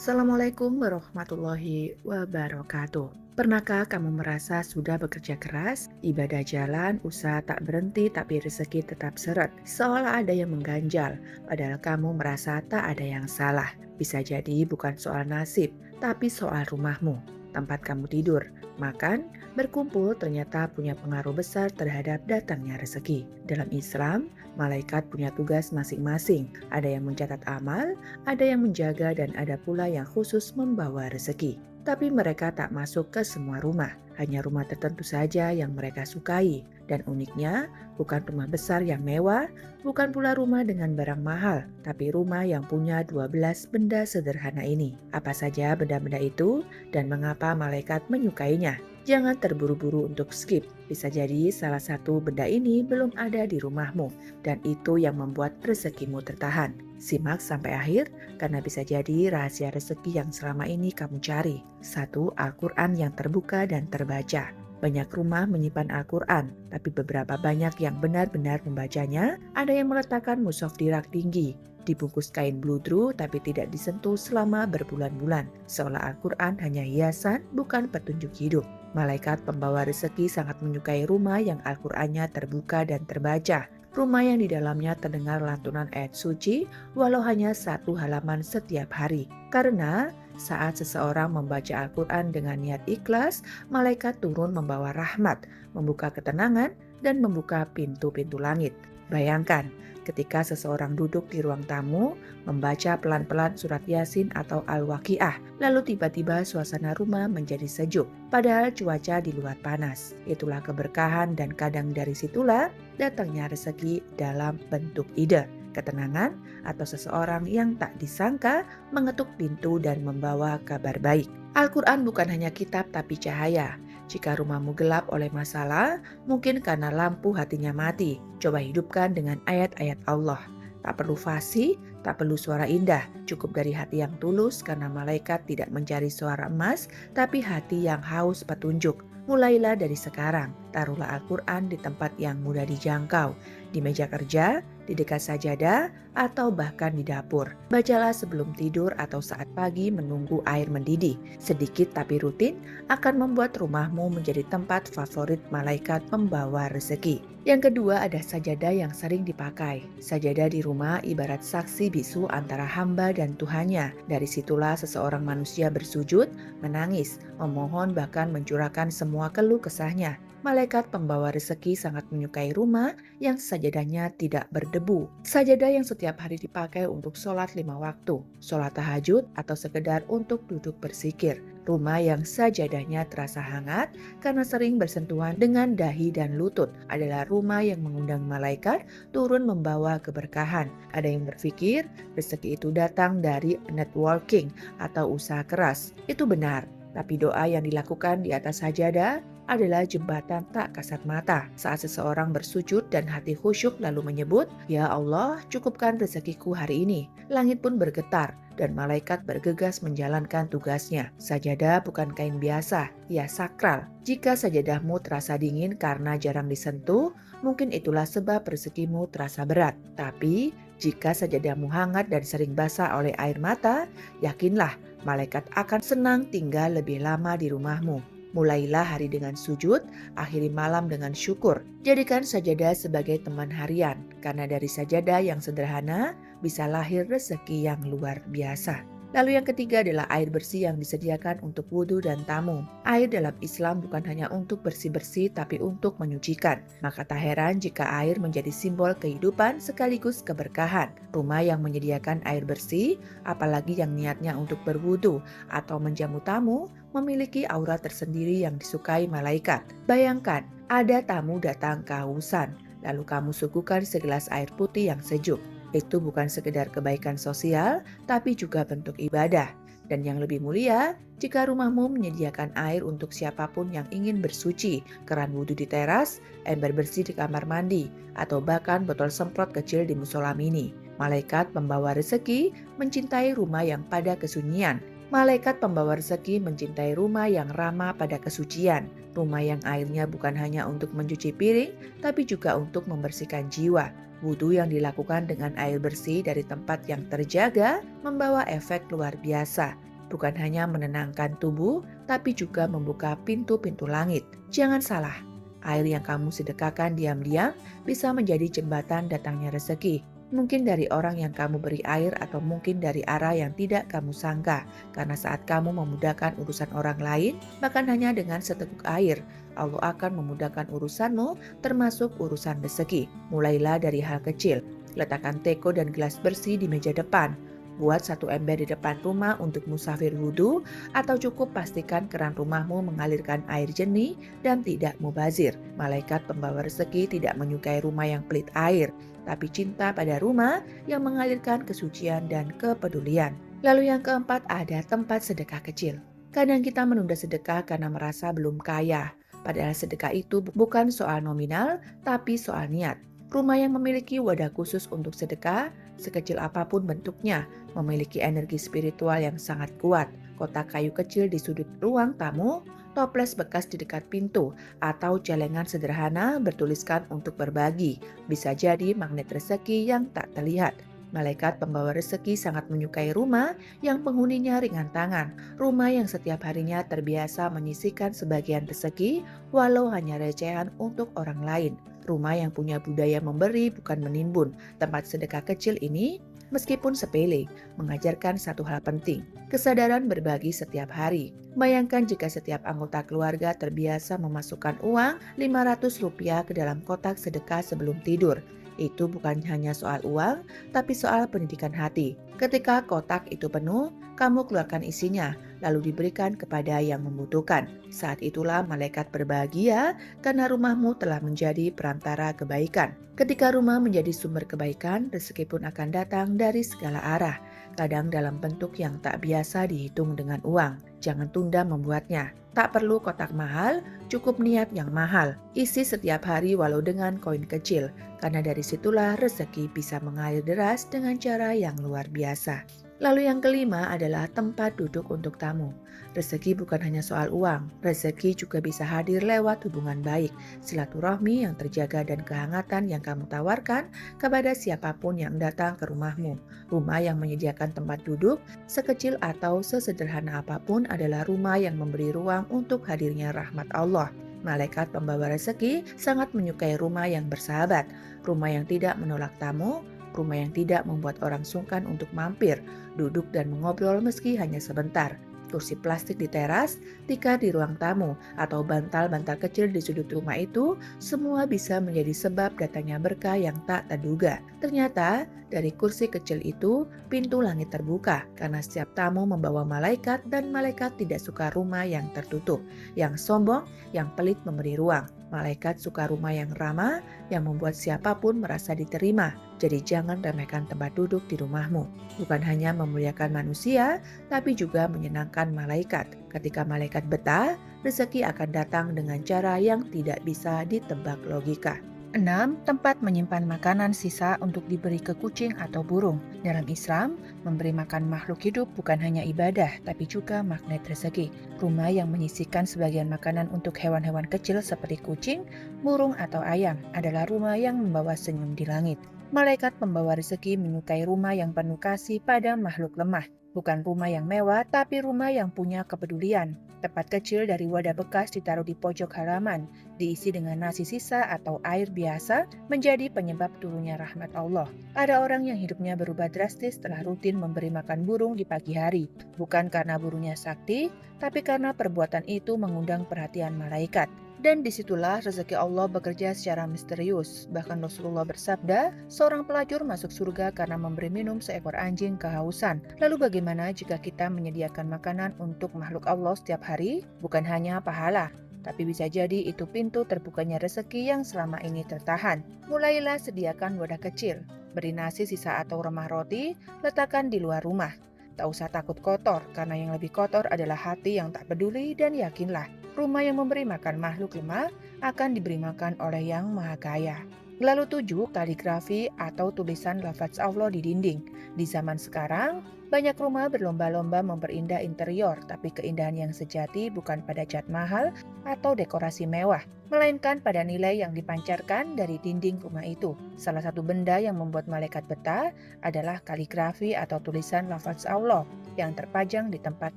Assalamualaikum warahmatullahi wabarakatuh. Pernahkah kamu merasa sudah bekerja keras, ibadah jalan, usaha tak berhenti tapi rezeki tetap seret, seolah ada yang mengganjal, padahal kamu merasa tak ada yang salah. Bisa jadi bukan soal nasib, tapi soal rumahmu, tempat kamu tidur, makan, berkumpul ternyata punya pengaruh besar terhadap datangnya rezeki. Dalam Islam, malaikat punya tugas masing-masing, ada yang mencatat amal, ada yang menjaga dan ada pula yang khusus membawa rezeki. Tapi mereka tak masuk ke semua rumah, hanya rumah tertentu saja yang mereka sukai. Dan uniknya, bukan rumah besar yang mewah, bukan pula rumah dengan barang mahal, tapi rumah yang punya 12 benda sederhana ini. Apa saja benda-benda itu dan mengapa malaikat menyukainya? Jangan terburu-buru untuk skip. Bisa jadi salah satu benda ini belum ada di rumahmu dan itu yang membuat rezekimu tertahan. Simak sampai akhir karena bisa jadi rahasia rezeki yang selama ini kamu cari. 1. Al-Quran yang terbuka dan terbaca. Banyak rumah menyimpan Al-Quran, tapi beberapa banyak yang benar-benar membacanya. Ada yang meletakkan mushaf di rak tinggi, dibungkus kain bludru tapi tidak disentuh selama berbulan-bulan. Seolah Al-Quran hanya hiasan, bukan petunjuk hidup. Malaikat pembawa rezeki sangat menyukai rumah yang Al-Qurannya terbuka dan terbaca. Rumah yang di dalamnya terdengar lantunan ayat suci walau hanya satu halaman setiap hari. Karena saat seseorang membaca Al-Quran dengan niat ikhlas, malaikat turun membawa rahmat, membuka ketenangan, dan membuka pintu-pintu langit. Bayangkan, ketika seseorang duduk di ruang tamu, membaca pelan-pelan surat Yasin atau Al-Waqiah, lalu tiba-tiba suasana rumah menjadi sejuk, padahal cuaca di luar panas. Itulah keberkahan dan kadang dari situlah datangnya rezeki dalam bentuk ide, ketenangan, atau seseorang yang tak disangka mengetuk pintu dan membawa kabar baik. Al-Quran bukan hanya kitab tapi cahaya. Jika rumahmu gelap oleh masalah, mungkin karena lampu hatinya mati. Coba hidupkan dengan ayat-ayat Allah. Tak perlu fasih, tak perlu suara indah, cukup dari hati yang tulus karena malaikat tidak mencari suara emas, tapi hati yang haus petunjuk. Mulailah dari sekarang, taruhlah Al-Quran di tempat yang mudah dijangkau, di meja kerja, di dekat sajadah, atau bahkan di dapur. Bacalah sebelum tidur atau saat pagi menunggu air mendidih. Sedikit tapi rutin akan membuat rumahmu menjadi tempat favorit malaikat pembawa rezeki. Yang kedua ada sajadah yang sering dipakai. Sajadah di rumah ibarat saksi bisu antara hamba dan Tuhannya. Dari situlah seseorang manusia bersujud, menangis, memohon bahkan mencurahkan semua keluh kesahnya. Malaikat pembawa rezeki sangat menyukai rumah yang sajadahnya tidak berdebu. Sajadah yang setiap hari dipakai untuk sholat 5 waktu, sholat tahajud atau sekedar untuk duduk berzikir. Rumah yang sajadahnya terasa hangat karena sering bersentuhan dengan dahi dan lutut adalah rumah yang mengundang malaikat turun membawa keberkahan. Ada yang berpikir rezeki itu datang dari networking atau usaha keras. Itu benar. Tapi doa yang dilakukan di atas sajadah adalah jembatan tak kasat mata. Saat seseorang bersujud dan hati khusyuk lalu menyebut, "Ya Allah, cukupkan rezekiku hari ini." Langit pun bergetar dan malaikat bergegas menjalankan tugasnya. Sajadah bukan kain biasa, ia sakral. Jika sajadahmu terasa dingin karena jarang disentuh, mungkin itulah sebab rezekimu terasa berat. Tapi jika sajadahmu hangat dan sering basah oleh air mata, yakinlah malaikat akan senang tinggal lebih lama di rumahmu. Mulailah hari dengan sujud, akhiri malam dengan syukur. Jadikan sajadah sebagai teman harian, karena dari sajadah yang sederhana bisa lahir rezeki yang luar biasa. Lalu yang ketiga adalah air bersih yang disediakan untuk wudhu dan tamu. Air dalam Islam bukan hanya untuk bersih-bersih tapi untuk menyucikan. Maka tak heran jika air menjadi simbol kehidupan sekaligus keberkahan. Rumah yang menyediakan air bersih, apalagi yang niatnya untuk berwudhu atau menjamu tamu, memiliki aura tersendiri yang disukai malaikat. Bayangkan, ada tamu datang kehausan, lalu kamu suguhkan segelas air putih yang sejuk. Itu bukan sekedar kebaikan sosial, tapi juga bentuk ibadah. Dan yang lebih mulia, jika rumahmu menyediakan air untuk siapapun yang ingin bersuci, keran wudhu di teras, ember bersih di kamar mandi, atau bahkan botol semprot kecil di musola mini. Malaikat pembawa rezeki mencintai rumah yang pada kesunyian. Malaikat pembawa rezeki mencintai rumah yang ramah pada kesucian. Rumah yang airnya bukan hanya untuk mencuci piring, tapi juga untuk membersihkan jiwa. Wudhu yang dilakukan dengan air bersih dari tempat yang terjaga membawa efek luar biasa. bukan hanya menenangkan tubuh, tapi juga membuka pintu-pintu langit. Jangan salah, air yang kamu sedekahkan diam-diam bisa menjadi jembatan datangnya rezeki. Mungkin dari orang yang kamu beri air atau mungkin dari arah yang tidak kamu sangka. Karena saat kamu memudahkan urusan orang lain, bahkan hanya dengan seteguk air, Allah akan memudahkan urusanmu termasuk urusan rezeki. Mulailah dari hal kecil. Letakkan teko dan gelas bersih di meja depan. Buat satu ember di depan rumah untuk musafir wudhu, atau cukup pastikan keran rumahmu mengalirkan air jernih dan tidak mubazir. Malaikat pembawa rezeki tidak menyukai rumah yang pelit air, tapi cinta pada rumah yang mengalirkan kesucian dan kepedulian. Lalu yang keempat, ada tempat sedekah kecil. Kadang kita menunda sedekah karena merasa belum kaya. Padahal sedekah itu bukan soal nominal, tapi soal niat. Rumah yang memiliki wadah khusus untuk sedekah, sekecil apapun bentuknya, memiliki energi spiritual yang sangat kuat. Kotak kayu kecil di sudut ruang tamu, toples bekas di dekat pintu, atau celengan sederhana bertuliskan untuk berbagi, bisa jadi magnet rezeki yang tak terlihat. Malaikat pembawa rezeki sangat menyukai rumah yang penghuninya ringan tangan, rumah yang setiap harinya terbiasa menyisihkan sebagian rezeki walau hanya recehan untuk orang lain. Rumah yang punya budaya memberi bukan menimbun. Tempat sedekah kecil ini, meskipun sepele, mengajarkan satu hal penting, kesadaran berbagi setiap hari. Bayangkan jika setiap anggota keluarga terbiasa memasukkan uang Rp500 ke dalam kotak sedekah sebelum tidur. Itu bukan hanya soal uang, tapi soal pendidikan hati. Ketika kotak itu penuh, kamu keluarkan isinya, lalu diberikan kepada yang membutuhkan. Saat itulah malaikat berbahagia karena rumahmu telah menjadi perantara kebaikan. Ketika rumah menjadi sumber kebaikan, rezeki pun akan datang dari segala arah, kadang dalam bentuk yang tak biasa dihitung dengan uang. Jangan tunda membuatnya. Tak perlu kotak mahal, cukup niat yang mahal. Isi setiap hari walau dengan koin kecil, karena dari situlah rezeki bisa mengalir deras dengan cara yang luar biasa. Lalu yang kelima adalah tempat duduk untuk tamu. Rezeki bukan hanya soal uang, rezeki juga bisa hadir lewat hubungan baik, silaturahmi yang terjaga dan kehangatan yang kamu tawarkan kepada siapapun yang datang ke rumahmu. Rumah yang menyediakan tempat duduk, sekecil atau sesederhana apapun, adalah rumah yang memberi ruang untuk hadirnya rahmat Allah. Malaikat pembawa rezeki sangat menyukai rumah yang bersahabat, rumah yang tidak menolak tamu, rumah yang tidak membuat orang sungkan untuk mampir, duduk dan mengobrol meski hanya sebentar. Kursi plastik di teras, tikar di ruang tamu, atau bantal-bantal kecil di sudut rumah itu, semua bisa menjadi sebab datangnya berkah yang tak terduga. Ternyata, dari kursi kecil itu, pintu langit terbuka, karena setiap tamu membawa malaikat dan malaikat tidak suka rumah yang tertutup, yang sombong, yang pelit memberi ruang. Malaikat suka rumah yang ramah, yang membuat siapapun merasa diterima. Jadi jangan remehkan tempat duduk di rumahmu. Bukan hanya memuliakan manusia, tapi juga menyenangkan malaikat. Ketika malaikat betah, rezeki akan datang dengan cara yang tidak bisa ditebak logika. 6. Tempat menyimpan makanan sisa untuk diberi ke kucing atau burung. Dalam Islam, memberi makan makhluk hidup bukan hanya ibadah, tapi juga magnet rezeki. Rumah yang menyisihkan sebagian makanan untuk hewan-hewan kecil seperti kucing, burung, atau ayam adalah rumah yang membawa senyum di langit. Malaikat pembawa rezeki menyukai rumah yang penuh kasih pada makhluk lemah. Bukan rumah yang mewah, tapi rumah yang punya kepedulian. Tempat kecil dari wadah bekas ditaruh di pojok halaman, diisi dengan nasi sisa atau air biasa, menjadi penyebab turunnya rahmat Allah. Ada orang yang hidupnya berubah drastis setelah rutin memberi makan burung di pagi hari. Bukan karena burungnya sakti, tapi karena perbuatan itu mengundang perhatian malaikat. Dan disitulah rezeki Allah bekerja secara misterius. Bahkan Rasulullah bersabda, seorang pelacur masuk surga karena memberi minum seekor anjing kehausan. Lalu bagaimana jika kita menyediakan makanan untuk makhluk Allah setiap hari? Bukan hanya pahala, tapi bisa jadi itu pintu terbukanya rezeki yang selama ini tertahan. Mulailah sediakan wadah kecil, beri nasi sisa atau remah roti, letakkan di luar rumah. Tak usah takut kotor, karena yang lebih kotor adalah hati yang tak peduli. Dan yakinlah, rumah yang memberi makan makhluk lemah akan diberi makan oleh Yang Maha Kaya. Lalu 7. Kaligrafi atau tulisan lafaz Allah di dinding. Di zaman sekarang, banyak rumah berlomba-lomba memperindah interior, tapi keindahan yang sejati bukan pada cat mahal atau dekorasi mewah, melainkan pada nilai yang dipancarkan dari dinding rumah itu. Salah satu benda yang membuat malaikat betah adalah kaligrafi atau tulisan lafaz Allah. yang terpajang di tempat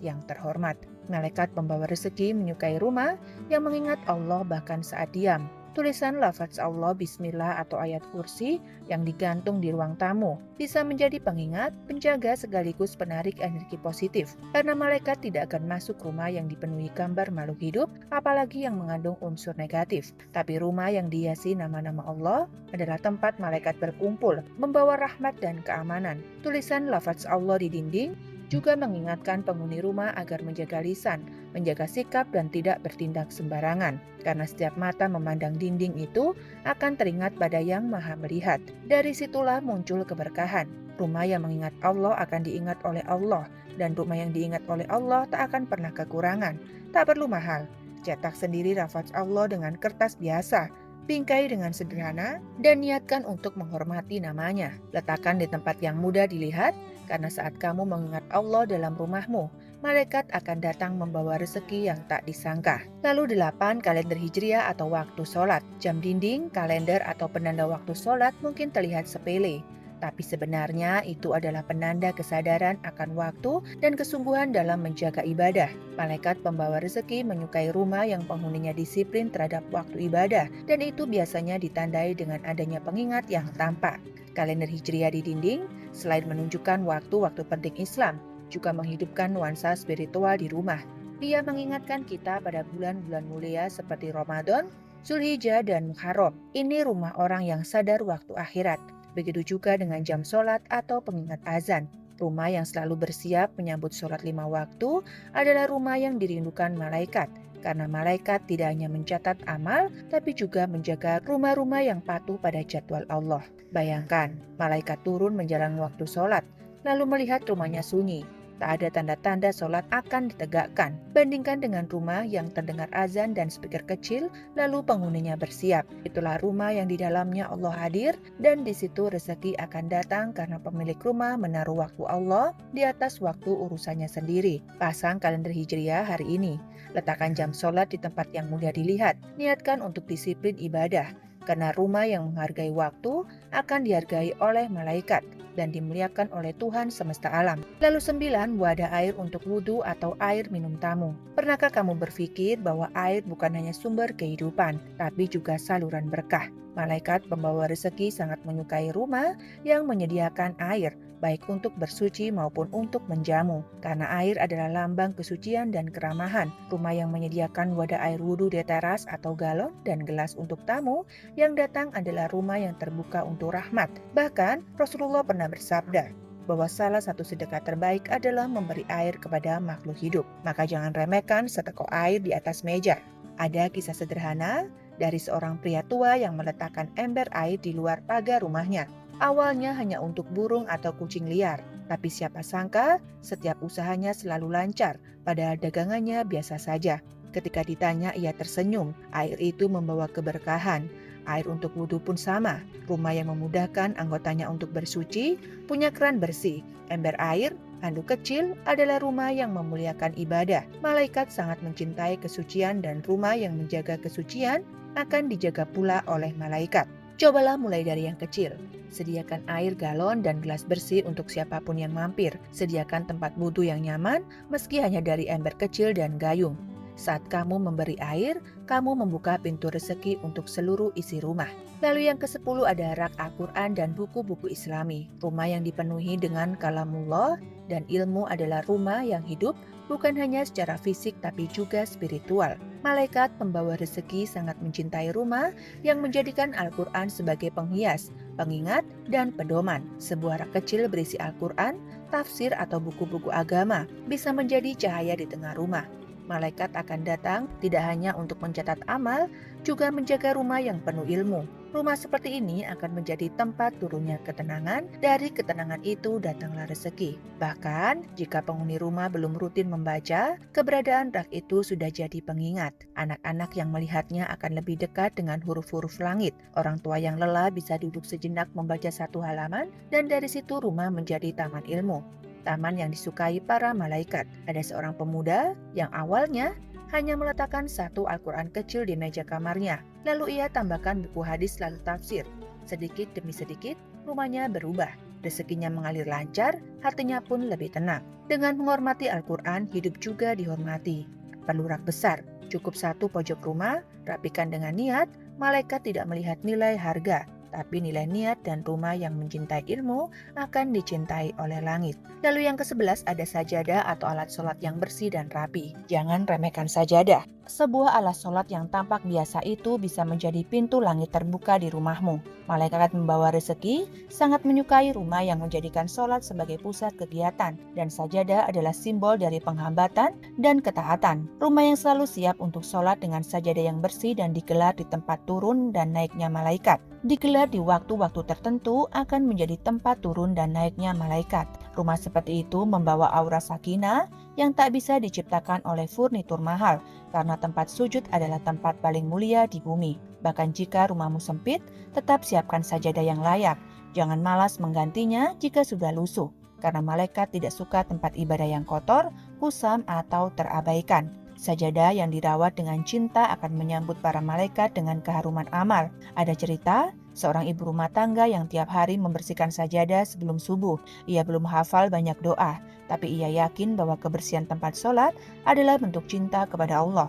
yang terhormat. Malaikat pembawa rezeki menyukai rumah yang mengingat Allah bahkan saat diam. Tulisan lafaz Allah, Bismillah atau ayat kursi yang digantung di ruang tamu bisa menjadi pengingat, penjaga sekaligus penarik energi positif. Karena malaikat tidak akan masuk rumah yang dipenuhi gambar makhluk hidup, apalagi yang mengandung unsur negatif. Tapi rumah yang dihiasi nama-nama Allah adalah tempat malaikat berkumpul, membawa rahmat dan keamanan. Tulisan lafaz Allah di dinding juga mengingatkan penghuni rumah agar menjaga lisan, menjaga sikap dan tidak bertindak sembarangan. Karena setiap mata memandang dinding itu akan teringat pada Yang Maha Melihat. Dari situlah muncul keberkahan. Rumah yang mengingat Allah akan diingat oleh Allah, dan rumah yang diingat oleh Allah tak akan pernah kekurangan. Tak perlu mahal. Cetak sendiri lafaz Allah dengan kertas biasa, bingkai dengan sederhana, dan niatkan untuk menghormati namanya. Letakkan di tempat yang mudah dilihat, karena saat kamu mengingat Allah dalam rumahmu, malaikat akan datang membawa rezeki yang tak disangka. Lalu 8, kalender hijriah atau waktu sholat. Jam dinding, kalender atau penanda waktu sholat mungkin terlihat sepele, tapi sebenarnya itu adalah penanda kesadaran akan waktu dan kesungguhan dalam menjaga ibadah. Malaikat pembawa rezeki menyukai rumah yang penghuninya disiplin terhadap waktu ibadah, dan itu biasanya ditandai dengan adanya pengingat yang tampak. Kalender hijriah di dinding, selain menunjukkan waktu-waktu penting Islam, juga menghidupkan nuansa spiritual di rumah. Dia mengingatkan kita pada bulan-bulan mulia seperti Ramadan, Zulhijjah, dan Muharram. Ini rumah orang yang sadar waktu akhirat. Begitu juga dengan jam sholat atau pengingat azan. Rumah yang selalu bersiap menyambut sholat 5 waktu adalah rumah yang dirindukan malaikat. Karena malaikat tidak hanya mencatat amal, tapi juga menjaga rumah-rumah yang patuh pada jadwal Allah. Bayangkan, malaikat turun menjelang waktu sholat, lalu melihat rumahnya sunyi. Tak ada tanda-tanda sholat akan ditegakkan. Bandingkan dengan rumah yang terdengar azan dan speaker kecil, lalu penghuninya bersiap. Itulah rumah yang di dalamnya Allah hadir, dan di situ rezeki akan datang karena pemilik rumah menaruh waktu Allah di atas waktu urusannya sendiri. Pasang kalender hijriah hari ini. Letakkan jam sholat di tempat yang mudah dilihat. Niatkan untuk disiplin ibadah. Karena rumah yang menghargai waktu akan dihargai oleh malaikat dan dimuliakan oleh Tuhan semesta alam. Lalu 9, wadah air untuk wudhu atau air minum tamu. Pernahkah kamu berpikir bahwa air bukan hanya sumber kehidupan, tapi juga saluran berkah? Malaikat pembawa rezeki sangat menyukai rumah yang menyediakan air, baik untuk bersuci maupun untuk menjamu. Karena air adalah lambang kesucian dan keramahan. Rumah yang menyediakan wadah air wudhu di teras atau galon dan gelas untuk tamu yang datang adalah rumah yang terbuka untuk rahmat. Bahkan Rasulullah pernah bersabda bahwa salah satu sedekah terbaik adalah memberi air kepada makhluk hidup. Maka jangan remehkan seteguk air di atas meja. Ada kisah sederhana dari seorang pria tua yang meletakkan ember air di luar pagar rumahnya. Awalnya hanya untuk burung atau kucing liar, tapi siapa sangka setiap usahanya selalu lancar, padahal dagangannya biasa saja. Ketika ditanya, ia tersenyum. Air itu membawa keberkahan. Air untuk wudhu pun sama. Rumah yang memudahkan anggotanya untuk bersuci, punya keran bersih, ember air, handuk kecil adalah rumah yang memuliakan ibadah. Malaikat sangat mencintai kesucian, dan rumah yang menjaga kesucian akan dijaga pula oleh malaikat. Cobalah mulai dari yang kecil. Sediakan air galon dan gelas bersih untuk siapapun yang mampir. Sediakan tempat wudhu yang nyaman, meski hanya dari ember kecil dan gayung. Saat kamu memberi air, kamu membuka pintu rezeki untuk seluruh isi rumah. Lalu yang ke-10 ada rak Al-Quran dan buku-buku Islami. Rumah yang dipenuhi dengan kalamullah dan ilmu adalah rumah yang hidup, bukan hanya secara fisik tapi juga spiritual. Malaikat pembawa rezeki sangat mencintai rumah yang menjadikan Al-Quran sebagai penghias, pengingat, dan pedoman. Sebuah rak kecil berisi Al-Quran, tafsir, atau buku-buku agama bisa menjadi cahaya di tengah rumah. Malaikat akan datang tidak hanya untuk mencatat amal, juga menjaga rumah yang penuh ilmu. Rumah seperti ini akan menjadi tempat turunnya ketenangan, dari ketenangan itu datanglah rezeki. Bahkan, jika penghuni rumah belum rutin membaca, keberadaan rak itu sudah jadi pengingat. Anak-anak yang melihatnya akan lebih dekat dengan huruf-huruf langit. Orang tua yang lelah bisa duduk sejenak membaca satu halaman, dan dari situ rumah menjadi taman ilmu. Taman yang disukai para malaikat. Ada seorang pemuda yang awalnya hanya meletakkan satu Al-Quran kecil di meja kamarnya. Lalu ia tambahkan buku hadis lalu tafsir. Sedikit demi sedikit, rumahnya berubah. rezekinya mengalir lancar, hatinya pun lebih tenang. Dengan menghormati Al-Quran, hidup juga dihormati. Perlu rak besar, cukup satu pojok rumah, rapikan dengan niat, malaikat tidak melihat nilai harga, tapi nilai niat dan rumah yang mencintai ilmu akan dicintai oleh langit. Lalu yang ke-11 ada sajadah atau alat sholat yang bersih dan rapi. Jangan remehkan sajadah. Sebuah alat sholat yang tampak biasa itu bisa menjadi pintu langit terbuka di rumahmu. Malaikat membawa rezeki sangat menyukai rumah yang menjadikan sholat sebagai pusat kegiatan, dan sajadah adalah simbol dari penghambatan dan ketaatan. Rumah yang selalu siap untuk sholat dengan sajadah yang bersih dan digelar di tempat turun dan naiknya malaikat. Digelar di waktu-waktu tertentu akan menjadi tempat turun dan naiknya malaikat. Rumah seperti itu membawa aura sakinah yang tak bisa diciptakan oleh furnitur mahal, karena tempat sujud adalah tempat paling mulia di bumi. Bahkan jika rumahmu sempit, tetap siapkan sajadah yang layak. Jangan malas menggantinya jika sudah lusuh, karena malaikat tidak suka tempat ibadah yang kotor, kusam, atau terabaikan. Sajadah yang dirawat dengan cinta akan menyambut para malaikat dengan keharuman amal. Ada cerita, seorang ibu rumah tangga yang tiap hari membersihkan sajadah sebelum subuh. Ia belum hafal banyak doa, tapi ia yakin bahwa kebersihan tempat sholat adalah bentuk cinta kepada Allah.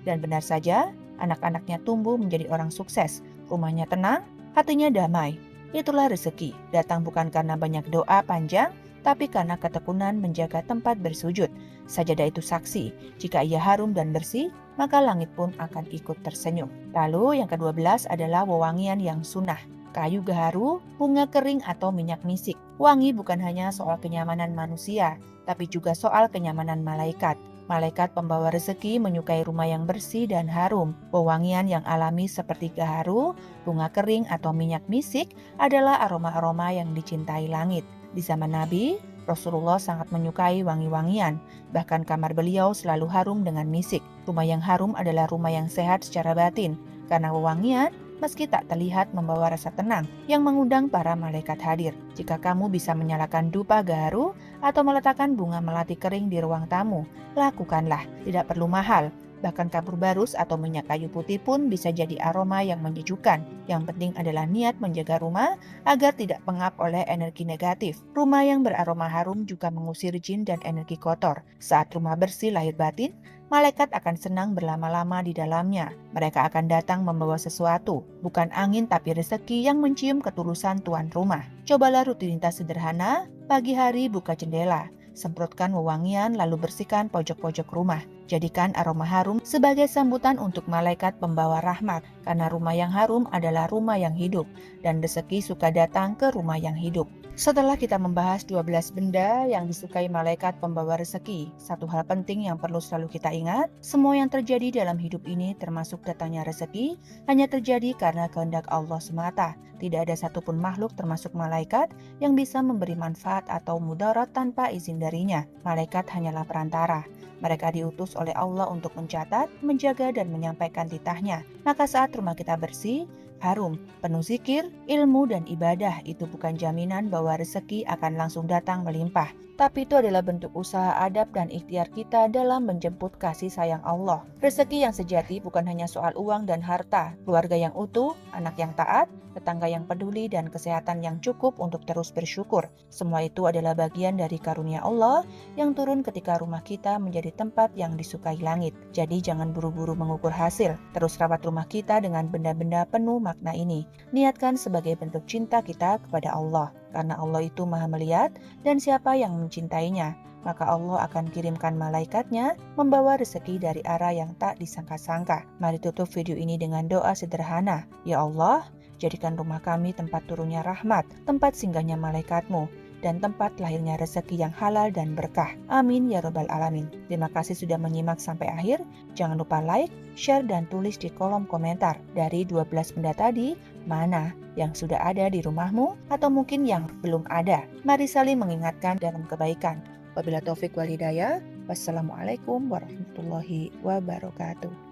Dan benar saja, anak-anaknya tumbuh menjadi orang sukses. Rumahnya tenang, hatinya damai. Itulah rezeki, datang bukan karena banyak doa panjang, tapi karena ketekunan menjaga tempat bersujud. Sajadah itu saksi, jika ia harum dan bersih, maka langit pun akan ikut tersenyum. Lalu yang ke-12 adalah wewangian yang sunnah. Kayu gaharu, bunga kering atau minyak misik. Wangi bukan hanya soal kenyamanan manusia, tapi juga soal kenyamanan malaikat. Malaikat pembawa rezeki menyukai rumah yang bersih dan harum. Wewangian yang alami seperti gaharu, bunga kering atau minyak misik adalah aroma-aroma yang dicintai langit. Di zaman Nabi, Rasulullah sangat menyukai wangi-wangian. Bahkan kamar beliau selalu harum dengan misik. Rumah yang harum adalah rumah yang sehat secara batin. Karena wewangian, meski tak terlihat, membawa rasa tenang yang mengundang para malaikat hadir. Jika kamu bisa menyalakan dupa gaharu atau meletakkan bunga melati kering di ruang tamu, lakukanlah. Tidak perlu mahal. Bahkan kapur barus atau minyak kayu putih pun bisa jadi aroma yang menyejukkan. Yang penting adalah niat menjaga rumah agar tidak pengap oleh energi negatif. Rumah yang beraroma harum juga mengusir jin dan energi kotor. Saat rumah bersih lahir batin, malaikat akan senang berlama-lama di dalamnya. Mereka akan datang membawa sesuatu, bukan angin tapi rezeki yang mencium ketulusan tuan rumah. Cobalah rutinitas sederhana, pagi hari buka jendela. Semprotkan wewangian lalu bersihkan pojok-pojok rumah. Jadikan aroma harum sebagai sambutan untuk malaikat pembawa rahmat, karena rumah yang harum adalah rumah yang hidup, dan rezeki suka datang ke rumah yang hidup. Setelah kita membahas 12 benda yang disukai malaikat pembawa rezeki, satu hal penting yang perlu selalu kita ingat, semua yang terjadi dalam hidup ini termasuk datangnya rezeki, hanya terjadi karena kehendak Allah semata. Tidak ada satupun makhluk termasuk malaikat yang bisa memberi manfaat atau mudarat tanpa izin darinya. Malaikat hanyalah perantara. Mereka diutus oleh Allah untuk mencatat, menjaga, dan menyampaikan titahnya. Maka saat rumah kita bersih, harum, penuh zikir, ilmu, dan ibadah, itu bukan jaminan bahwa rezeki akan langsung datang melimpah. Tapi itu adalah bentuk usaha adab dan ikhtiar kita dalam menjemput kasih sayang Allah. Rezeki yang sejati bukan hanya soal uang dan harta, keluarga yang utuh, anak yang taat, tetangga yang peduli, dan kesehatan yang cukup untuk terus bersyukur. Semua itu adalah bagian dari karunia Allah yang turun ketika rumah kita menjadi tempat yang disukai langit. Jadi jangan buru-buru mengukur hasil, terus rawat rumah kita dengan benda-benda penuh makna ini. Niatkan sebagai bentuk cinta kita kepada Allah, karena Allah itu maha melihat dan siapa yang mencintainya, maka Allah akan kirimkan malaikatnya membawa rezeki dari arah yang tak disangka-sangka. Mari tutup video ini dengan doa sederhana. Ya Allah, jadikan rumah kami tempat turunnya rahmat, tempat singgahnya malaikatmu, dan tempat lahirnya rezeki yang halal dan berkah. Amin ya robbal alamin. Terima kasih sudah menyimak sampai akhir. Jangan lupa like, share, dan tulis di kolom komentar. Dari 12 benda tadi, mana yang sudah ada di rumahmu atau mungkin yang belum ada. Mari saling mengingatkan dalam kebaikan. Wabillahi taufik wal hidayah. Wassalamualaikum warahmatullahi wabarakatuh.